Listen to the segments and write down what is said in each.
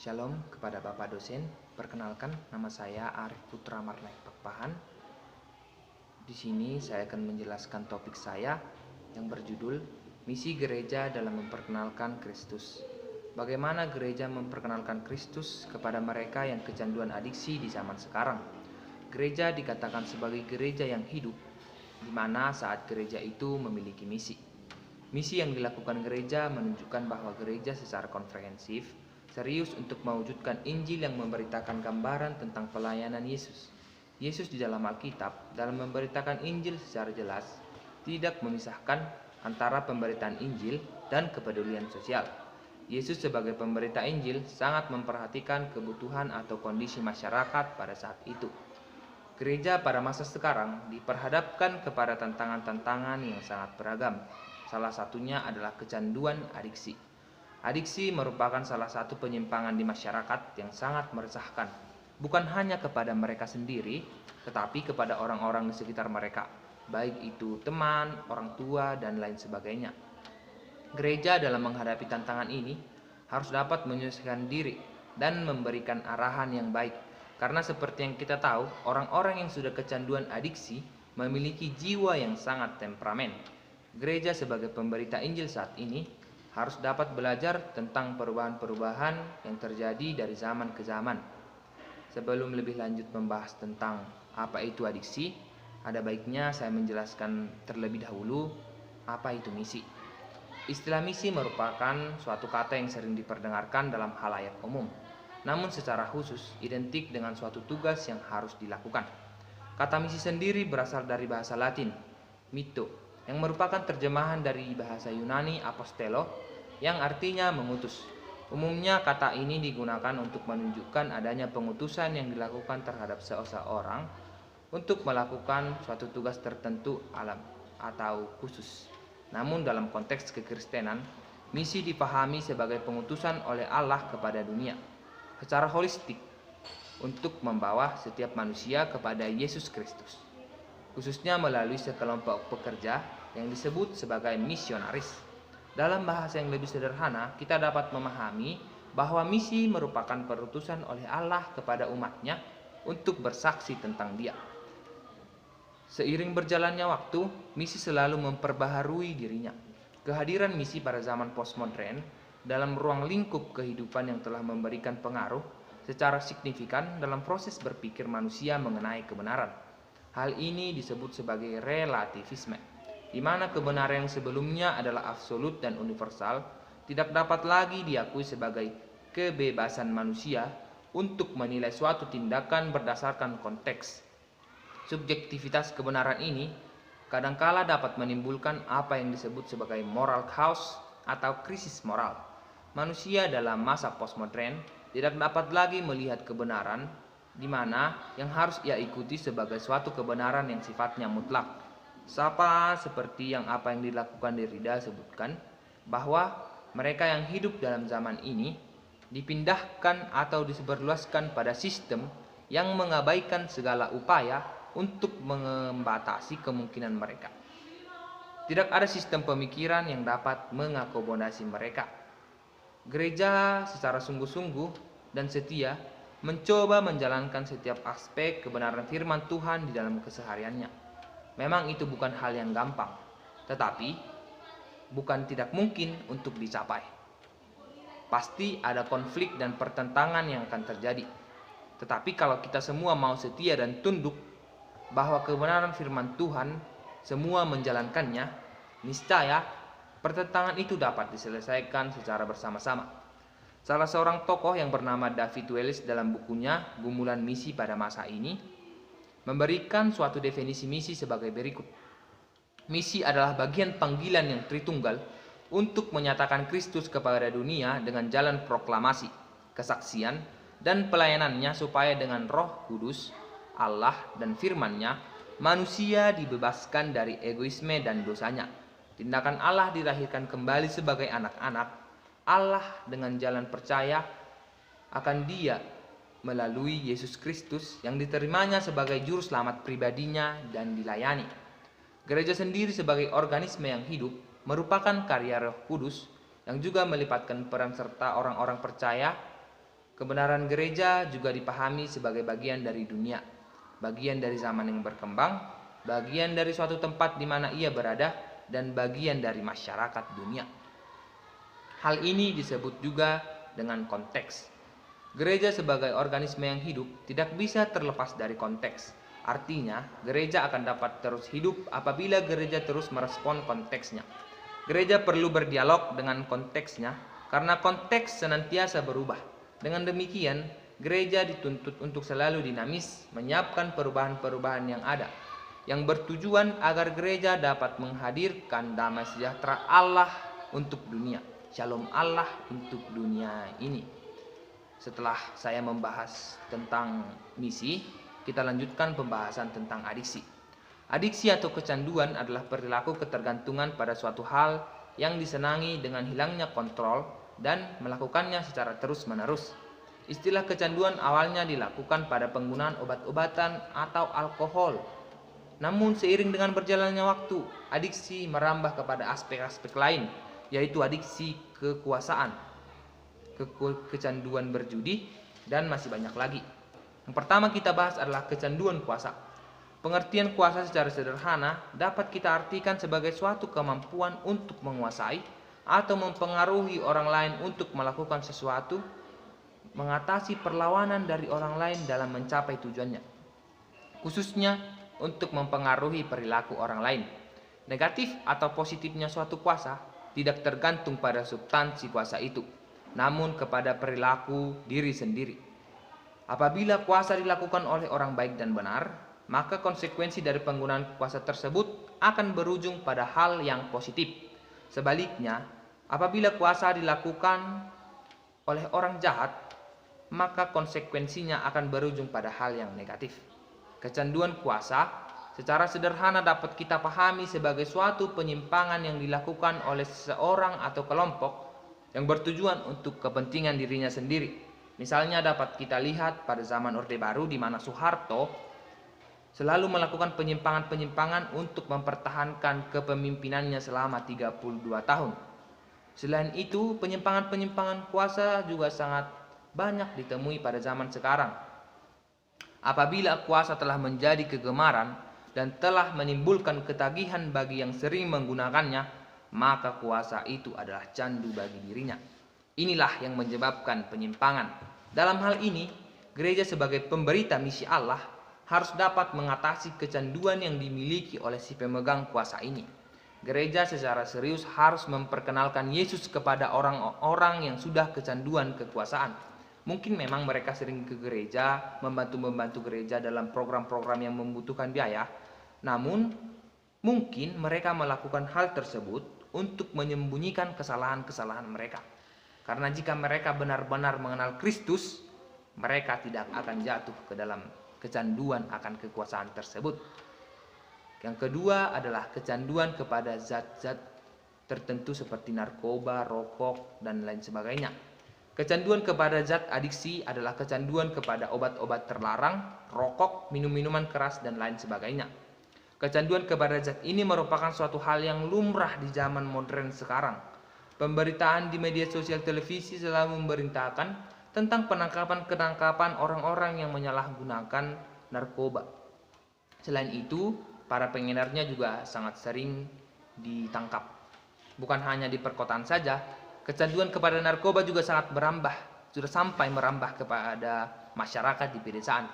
Shalom kepada Bapak dosen. Perkenalkan, nama saya Arif Putra Marnaik Pakpahan. Di sini saya akan menjelaskan topik saya yang berjudul Misi Gereja dalam Memperkenalkan Kristus. Bagaimana gereja memperkenalkan Kristus kepada mereka yang kecanduan adiksi di zaman sekarang? Gereja dikatakan sebagai gereja yang hidup, di mana saat gereja itu memiliki misi. Misi yang dilakukan gereja menunjukkan bahwa gereja secara komprehensif serius untuk mewujudkan Injil yang memberitakan gambaran tentang pelayanan Yesus. Yesus di dalam Alkitab dalam memberitakan Injil secara jelas tidak memisahkan antara pemberitaan Injil dan kepedulian sosial. Yesus sebagai pemberita Injil sangat memperhatikan kebutuhan atau kondisi masyarakat pada saat itu. Gereja pada masa sekarang diperhadapkan kepada tantangan-tantangan yang sangat beragam. Salah satunya adalah kecanduan adiksi. Adiksi merupakan salah satu penyimpangan di masyarakat yang sangat meresahkan, bukan hanya kepada mereka sendiri, tetapi kepada orang-orang di sekitar mereka, baik itu teman, orang tua, dan lain sebagainya. Gereja dalam menghadapi tantangan ini harus dapat menyesuaikan diri dan memberikan arahan yang baik, karena seperti yang kita tahu, orang-orang yang sudah kecanduan adiksi memiliki jiwa yang sangat temperamen. Gereja sebagai pemberita Injil saat ini harus dapat belajar tentang perubahan-perubahan yang terjadi dari zaman ke zaman. Sebelum lebih lanjut membahas tentang apa itu adiksi, ada baiknya saya menjelaskan terlebih dahulu apa itu misi. Istilah misi merupakan suatu kata yang sering diperdengarkan dalam khalayak umum, namun secara khusus identik dengan suatu tugas yang harus dilakukan. Kata misi sendiri berasal dari bahasa Latin, mito, yang merupakan terjemahan dari bahasa Yunani apostello, yang artinya mengutus. Umumnya kata ini digunakan untuk menunjukkan adanya pengutusan yang dilakukan terhadap seseorang untuk melakukan suatu tugas tertentu alam atau khusus. Namun dalam konteks kekristenan, misi dipahami sebagai pengutusan oleh Allah kepada dunia secara holistik untuk membawa setiap manusia kepada Yesus Kristus, khususnya melalui sekelompok pekerja yang disebut sebagai misionaris. Dalam bahasa yang lebih sederhana, kita dapat memahami bahwa misi merupakan perutusan oleh Allah kepada umatnya untuk bersaksi tentang Dia. Seiring berjalannya waktu, misi selalu memperbaharui dirinya. Kehadiran misi pada zaman postmodern dalam ruang lingkup kehidupan yang telah memberikan pengaruh secara signifikan dalam proses berpikir manusia mengenai kebenaran. Hal ini disebut sebagai relativisme, di mana kebenaran yang sebelumnya adalah absolut dan universal tidak dapat lagi diakui sebagai kebebasan manusia untuk menilai suatu tindakan berdasarkan konteks. Subjektivitas kebenaran ini kadangkala dapat menimbulkan apa yang disebut sebagai moral chaos atau krisis moral. Manusia dalam masa postmodern tidak dapat lagi melihat kebenaran di mana yang harus ia ikuti sebagai suatu kebenaran yang sifatnya mutlak. Seperti apa yang dilakukan Derrida sebutkan, bahwa mereka yang hidup dalam zaman ini dipindahkan atau disebarluaskan pada sistem yang mengabaikan segala upaya untuk membatasi kemungkinan mereka. Tidak ada sistem pemikiran yang dapat mengakomodasi mereka. Gereja secara sungguh-sungguh dan setia mencoba menjalankan setiap aspek kebenaran firman Tuhan di dalam kesehariannya. Memang itu bukan hal yang gampang, tetapi bukan tidak mungkin untuk dicapai. Pasti ada konflik dan pertentangan yang akan terjadi. Tetapi kalau kita semua mau setia dan tunduk bahwa kebenaran firman Tuhan semua menjalankannya, niscaya pertentangan itu dapat diselesaikan secara bersama-sama. Salah seorang tokoh yang bernama David Wells dalam bukunya Gumulan Misi pada Masa Ini memberikan suatu definisi misi sebagai berikut. Misi adalah bagian panggilan yang tritunggal untuk menyatakan Kristus kepada dunia dengan jalan proklamasi, kesaksian, dan pelayanannya supaya dengan Roh Kudus, Allah dan firman-Nya, manusia dibebaskan dari egoisme dan dosanya. Tindakan Allah dilahirkan kembali sebagai anak-anak Allah dengan jalan percaya akan Dia melalui Yesus Kristus yang diterimanya sebagai juru selamat pribadinya dan dilayani. Gereja sendiri sebagai organisme yang hidup merupakan karya Roh Kudus yang juga melibatkan peran serta orang-orang percaya Kebenaran gereja juga dipahami sebagai bagian dari dunia, bagian dari zaman yang berkembang, bagian dari suatu tempat di mana ia berada, dan bagian dari masyarakat dunia. Hal ini disebut juga dengan konteks. Gereja sebagai organisme yang hidup tidak bisa terlepas dari konteks. Artinya, gereja akan dapat terus hidup apabila gereja terus merespon konteksnya. Gereja perlu berdialog dengan konteksnya karena konteks senantiasa berubah. Dengan demikian, gereja dituntut untuk selalu dinamis, menyiapkan perubahan-perubahan yang ada, yang bertujuan agar gereja dapat menghadirkan damai sejahtera Allah untuk dunia. Shalom Allah untuk dunia ini. Setelah saya membahas tentang misi, kita lanjutkan pembahasan tentang adiksi. Adiksi atau kecanduan adalah perilaku ketergantungan pada suatu hal yang disenangi dengan hilangnya kontrol dan melakukannya secara terus-menerus. Istilah kecanduan awalnya dilakukan pada penggunaan obat-obatan atau alkohol. Namun seiring dengan berjalannya waktu, adiksi merambah kepada aspek-aspek lain, yaitu adiksi kekuasaan, kecanduan berjudi, dan masih banyak lagi. Yang pertama kita bahas adalah kecanduan kuasa. Pengertian kuasa secara sederhana dapat kita artikan sebagai suatu kemampuan untuk menguasai atau mempengaruhi orang lain untuk melakukan sesuatu, mengatasi perlawanan dari orang lain dalam mencapai tujuannya, khususnya untuk mempengaruhi perilaku orang lain. Negatif atau positifnya suatu kuasa tidak tergantung pada substansi kuasa itu, namun kepada perilaku diri sendiri. Apabila kuasa dilakukan oleh orang baik dan benar, maka konsekuensi dari penggunaan kuasa tersebut akan berujung pada hal yang positif. Sebaliknya, apabila kuasa dilakukan oleh orang jahat, maka konsekuensinya akan berujung pada hal yang negatif. Kecanduan kuasa secara sederhana dapat kita pahami sebagai suatu penyimpangan yang dilakukan oleh seseorang atau kelompok yang bertujuan untuk kepentingan dirinya sendiri. Misalnya dapat kita lihat pada zaman Orde Baru di mana Soeharto selalu melakukan penyimpangan-penyimpangan untuk mempertahankan kepemimpinannya selama 32 tahun. Selain itu, penyimpangan-penyimpangan kuasa juga sangat banyak ditemui pada zaman sekarang. Apabila kuasa telah menjadi kegemaran dan telah menimbulkan ketagihan bagi yang sering menggunakannya, maka kuasa itu adalah candu bagi dirinya. Inilah yang menyebabkan penyimpangan. Dalam hal ini, gereja sebagai pemberita misi Allah harus dapat mengatasi kecanduan yang dimiliki oleh si pemegang kuasa ini. Gereja secara serius harus memperkenalkan Yesus kepada orang-orang yang sudah kecanduan kekuasaan. Mungkin memang mereka sering ke gereja, membantu gereja dalam program-program yang membutuhkan biaya. Namun, mungkin mereka melakukan hal tersebut untuk menyembunyikan kesalahan-kesalahan mereka. Karena jika mereka benar-benar mengenal Kristus, mereka tidak akan jatuh ke dalam kecanduan akan kekuasaan tersebut. Yang kedua adalah kecanduan kepada zat-zat tertentu seperti narkoba, rokok, dan lain sebagainya. Kecanduan kepada zat adiksi adalah kecanduan kepada obat-obat terlarang, rokok, minum-minuman keras, dan lain sebagainya. Kecanduan kepada zat ini merupakan suatu hal yang lumrah di zaman modern sekarang. Pemberitaan di media sosial televisi selalu memberitakan tentang penangkapan orang-orang yang menyalahgunakan narkoba. Selain itu, para pengedarnya juga sangat sering ditangkap. Bukan hanya di perkotaan saja, kecanduan kepada narkoba juga sangat sudah sampai merambah kepada masyarakat di pedesaan.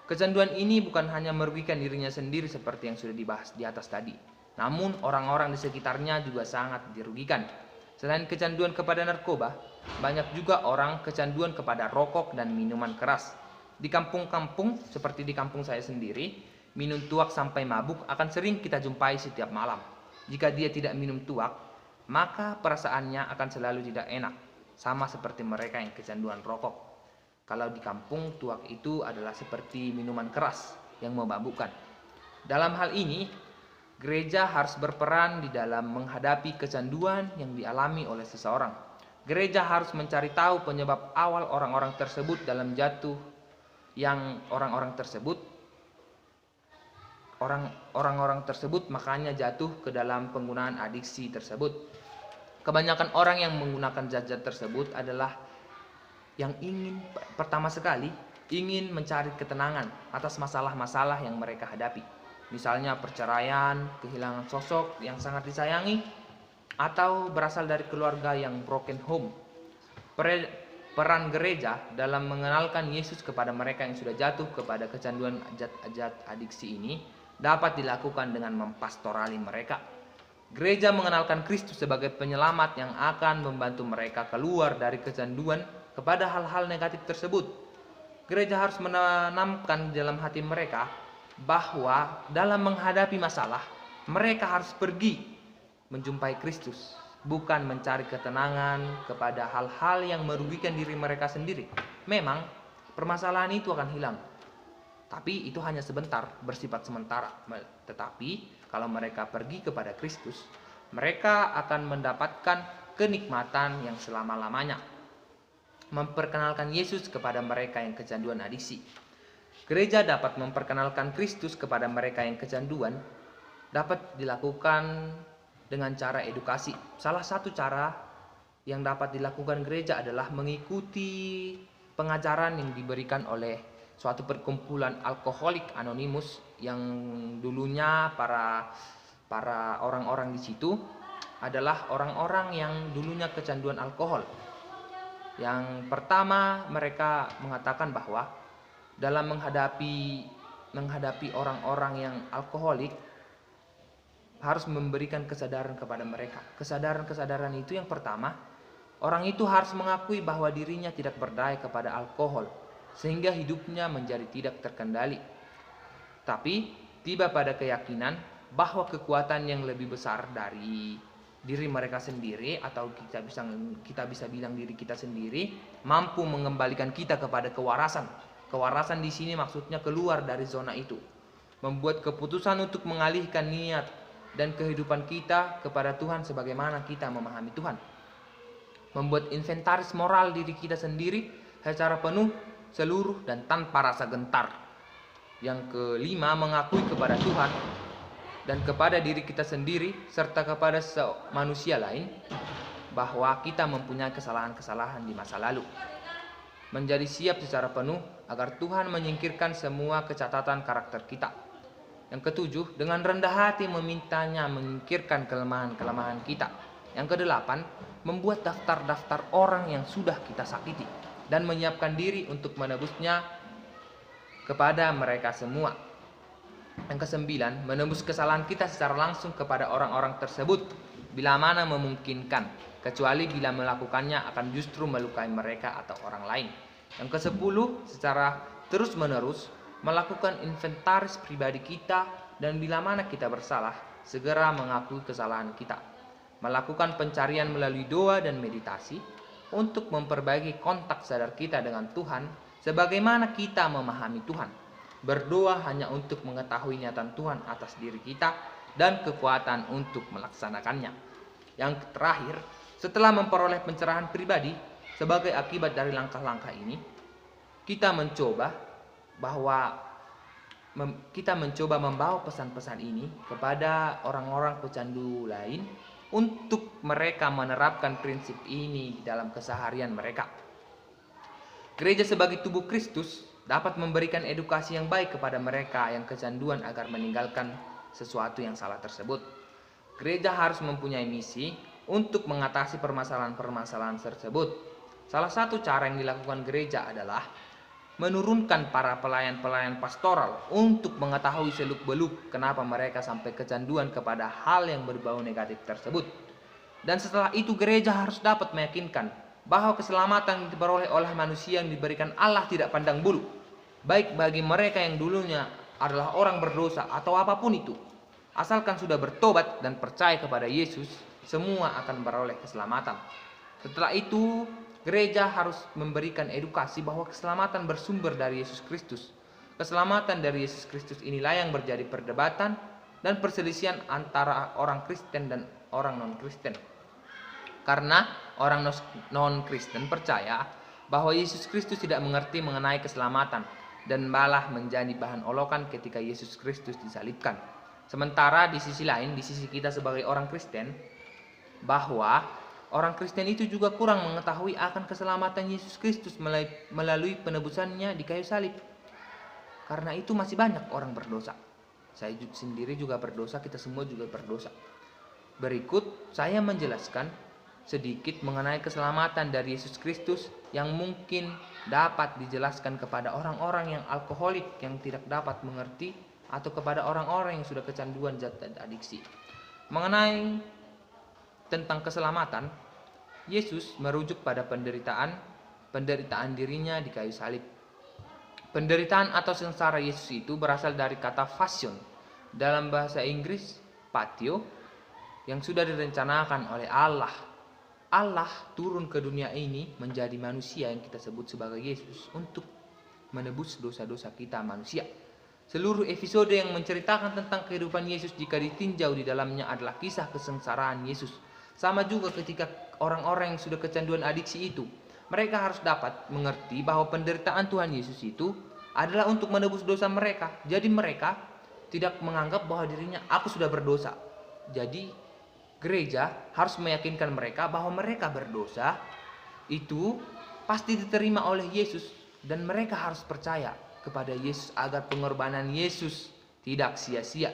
Kecanduan ini bukan hanya merugikan dirinya sendiri seperti yang sudah dibahas di atas tadi, namun orang-orang di sekitarnya juga sangat dirugikan. Selain kecanduan kepada narkoba, banyak juga orang kecanduan kepada rokok dan minuman keras. Di kampung-kampung, seperti di kampung saya sendiri, minum tuak sampai mabuk akan sering kita jumpai setiap malam. Jika dia tidak minum tuak, maka perasaannya akan selalu tidak enak, sama seperti mereka yang kecanduan rokok. Kalau di kampung, tuak itu adalah seperti minuman keras yang memabukkan. Dalam hal ini, gereja harus berperan di dalam menghadapi kecanduan yang dialami oleh seseorang. Gereja harus mencari tahu penyebab awal orang-orang tersebut dalam jatuh, yang orang-orang tersebut makanya jatuh ke dalam penggunaan adiksi tersebut. Kebanyakan orang yang menggunakan zat-zat tersebut adalah yang pertama sekali ingin mencari ketenangan atas masalah-masalah yang mereka hadapi. Misalnya perceraian, kehilangan sosok yang sangat disayangi, atau berasal dari keluarga yang broken home. Peran gereja dalam mengenalkan Yesus kepada mereka yang sudah jatuh kepada kecanduan ajat-ajat adiksi ini dapat dilakukan dengan mempastorali mereka. Gereja mengenalkan Kristus sebagai penyelamat yang akan membantu mereka keluar dari kecanduan kepada hal-hal negatif tersebut. Gereja harus menanamkan dalam hati mereka bahwa dalam menghadapi masalah, mereka harus pergi menjumpai Kristus, bukan mencari ketenangan kepada hal-hal yang merugikan diri mereka sendiri. Memang permasalahan itu akan hilang, tapi itu hanya sebentar, bersifat sementara. Tetapi kalau mereka pergi kepada Kristus, mereka akan mendapatkan kenikmatan yang selama-lamanya. Memperkenalkan Yesus kepada mereka yang kecanduan adiksi. Gereja dapat memperkenalkan Kristus kepada mereka yang kecanduan dapat dilakukan dengan cara edukasi. Salah satu cara yang dapat dilakukan gereja adalah mengikuti pengajaran yang diberikan oleh suatu perkumpulan alkoholik anonimus yang dulunya para orang-orang di situ adalah orang-orang yang dulunya kecanduan alkohol. Yang pertama, mereka mengatakan bahwa dalam menghadapi orang-orang yang alkoholik harus memberikan kesadaran kepada mereka. Kesadaran itu yang pertama, orang itu harus mengakui bahwa dirinya tidak berdaya kepada alkohol, sehingga hidupnya menjadi tidak terkendali. Tapi tiba pada keyakinan bahwa kekuatan yang lebih besar dari diri mereka sendiri, atau kita bisa bilang diri kita sendiri, mampu mengembalikan kita kepada kewarasan. Kewarasan di sini maksudnya keluar dari zona itu, membuat keputusan untuk mengalihkan niat dan kehidupan kita kepada Tuhan sebagaimana kita memahami Tuhan. Membuat inventaris moral diri kita sendiri secara penuh, seluruh, dan tanpa rasa gentar. Yang kelima, mengakui kepada Tuhan dan kepada diri kita sendiri serta kepada manusia lain bahwa kita mempunyai kesalahan-kesalahan di masa lalu. Menjadi siap secara penuh agar Tuhan menyingkirkan semua kecacatan karakter kita. Yang ketujuh, dengan rendah hati memintanya menyingkirkan kelemahan-kelemahan kita. Yang kedelapan, membuat daftar-daftar orang yang sudah kita sakiti dan menyiapkan diri untuk menebusnya kepada mereka semua. Yang kesembilan, menembus kesalahan kita secara langsung kepada orang-orang tersebut bila mana memungkinkan, kecuali bila melakukannya akan justru melukai mereka atau orang lain. Yang kesepuluh, secara terus-menerus melakukan inventaris pribadi kita dan bila mana kita bersalah, segera mengakui kesalahan kita. Melakukan pencarian melalui doa dan meditasi untuk memperbaiki kontak sadar kita dengan Tuhan sebagaimana kita memahami Tuhan. Berdoa hanya untuk mengetahui niatan Tuhan atas diri kita dan kekuatan untuk melaksanakannya. Yang terakhir, setelah memperoleh pencerahan pribadi sebagai akibat dari langkah-langkah ini, kita mencoba membawa pesan-pesan ini kepada orang-orang pecandu lain untuk mereka menerapkan prinsip ini dalam keseharian mereka. Gereja sebagai tubuh Kristus dapat memberikan edukasi yang baik kepada mereka yang kecanduan agar meninggalkan sesuatu yang salah tersebut. Gereja harus mempunyai misi untuk mengatasi permasalahan-permasalahan tersebut. Salah satu cara yang dilakukan gereja adalah menurunkan para pelayan-pelayan pastoral untuk mengetahui seluk-beluk kenapa mereka sampai kecanduan kepada hal yang berbau negatif tersebut. Dan setelah itu gereja harus dapat meyakinkan bahwa keselamatan yang diperoleh oleh manusia yang diberikan Allah tidak pandang bulu, baik bagi mereka yang dulunya adalah orang berdosa atau apapun itu. Asalkan sudah bertobat dan percaya kepada Yesus, semua akan beroleh keselamatan. Setelah itu, gereja harus memberikan edukasi bahwa keselamatan bersumber dari Yesus Kristus. Keselamatan dari Yesus Kristus inilah yang menjadi perdebatan dan perselisihan antara orang Kristen dan orang non-Kristen. Karena orang non-Kristen percaya bahwa Yesus Kristus tidak mengerti mengenai keselamatan dan malah menjadi bahan olokan ketika Yesus Kristus disalibkan. Sementara di sisi lain, di sisi kita sebagai orang Kristen, bahwa orang Kristen itu juga kurang mengetahui akan keselamatan Yesus Kristus melalui penebusannya di kayu salib. Karena itu masih banyak orang berdosa. Saya sendiri juga berdosa, kita semua juga berdosa. Berikut saya menjelaskan sedikit mengenai keselamatan dari Yesus Kristus yang mungkin dapat dijelaskan kepada orang-orang yang alkoholik yang tidak dapat mengerti, atau kepada orang-orang yang sudah kecanduan zat dan adiksi. Mengenai tentang keselamatan, Yesus merujuk pada penderitaan dirinya di kayu salib. Penderitaan atau sengsara Yesus itu berasal dari kata passion, dalam bahasa Inggris patio, yang sudah direncanakan oleh Allah. Allah turun ke dunia ini menjadi manusia yang kita sebut sebagai Yesus untuk menebus dosa-dosa kita manusia. Seluruh episode yang menceritakan tentang kehidupan Yesus jika ditinjau di dalamnya adalah kisah kesengsaraan Yesus. Sama juga ketika orang-orang yang sudah kecanduan adiksi itu, mereka harus dapat mengerti bahwa penderitaan Tuhan Yesus itu adalah untuk menebus dosa mereka. Jadi mereka tidak menganggap bahwa dirinya aku sudah berdosa. Jadi gereja harus meyakinkan mereka bahwa mereka berdosa itu pasti diterima oleh Yesus, dan mereka harus percaya kepada Yesus agar pengorbanan Yesus tidak sia-sia.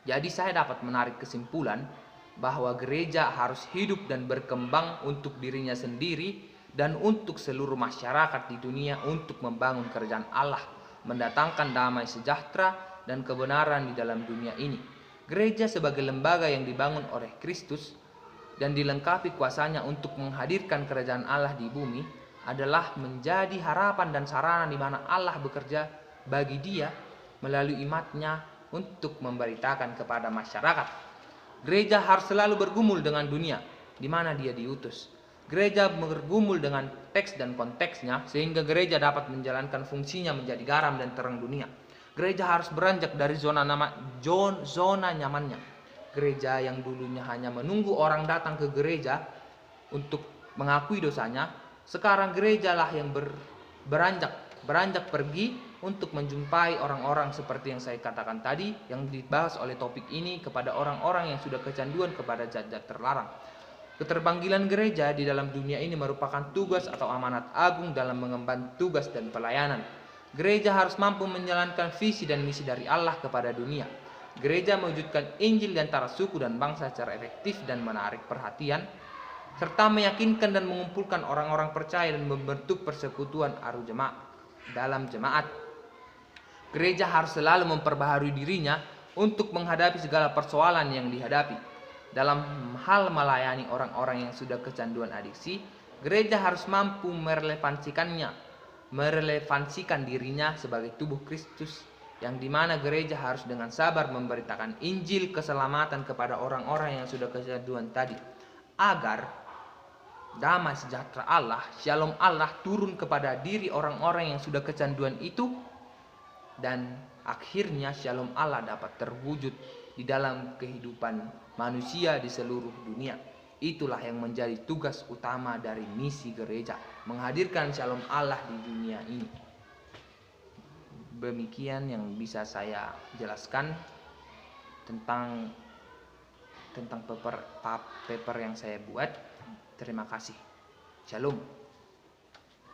Jadi saya dapat menarik kesimpulan bahwa gereja harus hidup dan berkembang untuk dirinya sendiri dan untuk seluruh masyarakat di dunia untuk membangun kerajaan Allah, mendatangkan damai sejahtera dan kebenaran di dalam dunia ini. Gereja sebagai lembaga yang dibangun oleh Kristus dan dilengkapi kuasanya untuk menghadirkan kerajaan Allah di bumi adalah menjadi harapan dan sarana di mana Allah bekerja bagi dia melalui umatnya untuk memberitakan kepada masyarakat. Gereja harus selalu bergumul dengan dunia di mana dia diutus. Gereja bergumul dengan teks dan konteksnya sehingga gereja dapat menjalankan fungsinya menjadi garam dan terang dunia. Gereja harus beranjak dari zona nyamannya. Gereja yang dulunya hanya menunggu orang datang ke gereja untuk mengakui dosanya, sekarang gerejalah yang beranjak pergi untuk menjumpai orang-orang seperti yang saya katakan tadi, yang dibahas oleh topik ini, kepada orang-orang yang sudah kecanduan kepada zat-zat terlarang. Keterpanggilan gereja di dalam dunia ini merupakan tugas atau amanat agung dalam mengemban tugas dan pelayanan. Gereja harus mampu menjalankan visi dan misi dari Allah kepada dunia. Gereja mewujudkan Injil di antara suku dan bangsa secara efektif dan menarik perhatian, serta meyakinkan dan mengumpulkan orang-orang percaya dan membentuk persekutuan aru jemaat dalam jemaat. Gereja harus selalu memperbaharui dirinya untuk menghadapi segala persoalan yang dihadapi. Dalam hal melayani orang-orang yang sudah kecanduan adiksi, gereja harus mampu merelevansikan dirinya sebagai tubuh Kristus, yang dimana gereja harus dengan sabar memberitakan Injil keselamatan kepada orang-orang yang sudah kecanduan tadi, agar damai sejahtera Allah, shalom Allah turun kepada diri orang-orang yang sudah kecanduan itu, dan akhirnya shalom Allah dapat terwujud di dalam kehidupan manusia di seluruh dunia. Itulah yang menjadi tugas utama dari misi gereja, menghadirkan shalom Allah di dunia ini. Demikian yang bisa saya jelaskan tentang paper yang saya buat. Terima kasih. Shalom.